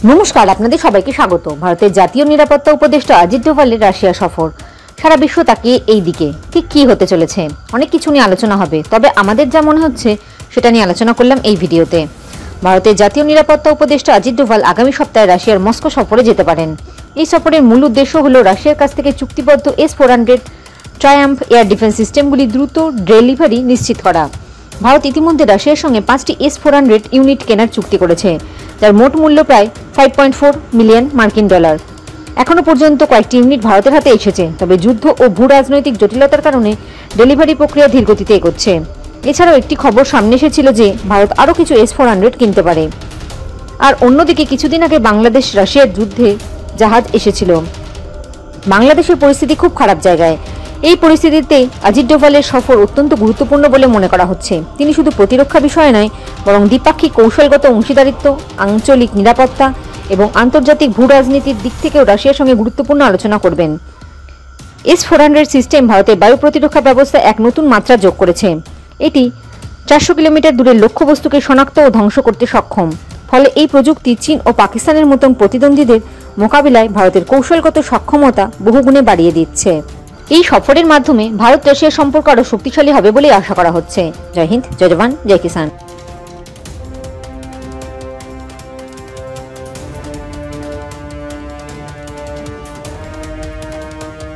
নমস্কার, আপনাদের সবাইকে স্বাগত। ভারতের জাতীয় নিরাপত্তা উপদেষ্টা অজিত ডোভালের রাশিয়া সফর। সারা বিশ্ব তাকিয়ে এই দিকে ঠিক কি হতে চলেছে, অনেক কিছু নিয়ে আলোচনা হবে, তবে আমাদের যা মনে হচ্ছে সেটা নিয়ে আলোচনা করলাম এই ভিডিওতে। ভারতের জাতীয় নিরাপত্তা উপদেষ্টা অজিত ডোভাল আগামী সপ্তাহে রাশিয়ার মস্কো সফরে যেতে পারেন। এই সফরের মূল উদ্দেশ্য হল রাশিয়ার কাছ থেকে চুক্তিবদ্ধ S-400 ট্রায়াম্ফ এয়ার ডিফেন্স সিস্টেমগুলি দ্রুত ডেলিভারি নিশ্চিত করা। ভারত ইতিমধ্যে রাশিয়ার সঙ্গে 5টি S-400 ইউনিট কেনার চুক্তি করেছে, যার মোট মূল্য প্রায় 5.4 মিলিয়ন মার্কিন ডলার। এখনও পর্যন্ত কয়েকটি ইউনিট ভারতের হাতে এসেছে, তবে যুদ্ধ ও ভূ রাজনৈতিক জটিলতার কারণে ডেলিভারি প্রক্রিয়া ধীরগতিতে এগোচ্ছে। এছাড়াও একটি খবর সামনে এসেছিল যে ভারত আরও কিছু S-400 কিনতে পারে। আর অন্যদিকে কিছুদিন আগে বাংলাদেশ রাশিয়ার যুদ্ধে জাহাজ এসেছিল। বাংলাদেশের পরিস্থিতি খুব খারাপ জায়গায়। এই পরিস্থিতিতে অজিত ডোভালের সফর অত্যন্ত গুরুত্বপূর্ণ বলে মনে করা হচ্ছে। তিনি শুধু প্রতিরক্ষা বিষয়ে নয়, বরং দ্বিপাক্ষিক কৌশলগত অংশীদারিত্ব, আঞ্চলিক নিরাপত্তা এবং আন্তর্জাতিক ভূ রাজনীতির দিক থেকেও রাশিয়ার সঙ্গে গুরুত্বপূর্ণ আলোচনা করবেন। S-400 সিস্টেম ভারতের বায়ু প্রতিরক্ষা ব্যবস্থায় এক নতুন মাত্রা যোগ করেছে। এটি 400 কিলোমিটার দূরের লক্ষ্যবস্তুকে শনাক্ত ও ধ্বংস করতে সক্ষম। ফলে এই প্রযুক্তি চীন ও পাকিস্তানের মতন প্রতিদ্বন্দ্বীদের মোকাবিলায় ভারতের কৌশলগত সক্ষমতা বহুগুণে বাড়িয়ে দিচ্ছে। এই সফরের মাধ্যমে ভারত রাশিয়ার সম্পর্ক আরও শক্তিশালী হবে বলে আশা করা হচ্ছে। জয় হিন্দ, জয় জওয়ান, জয় কিষাণ।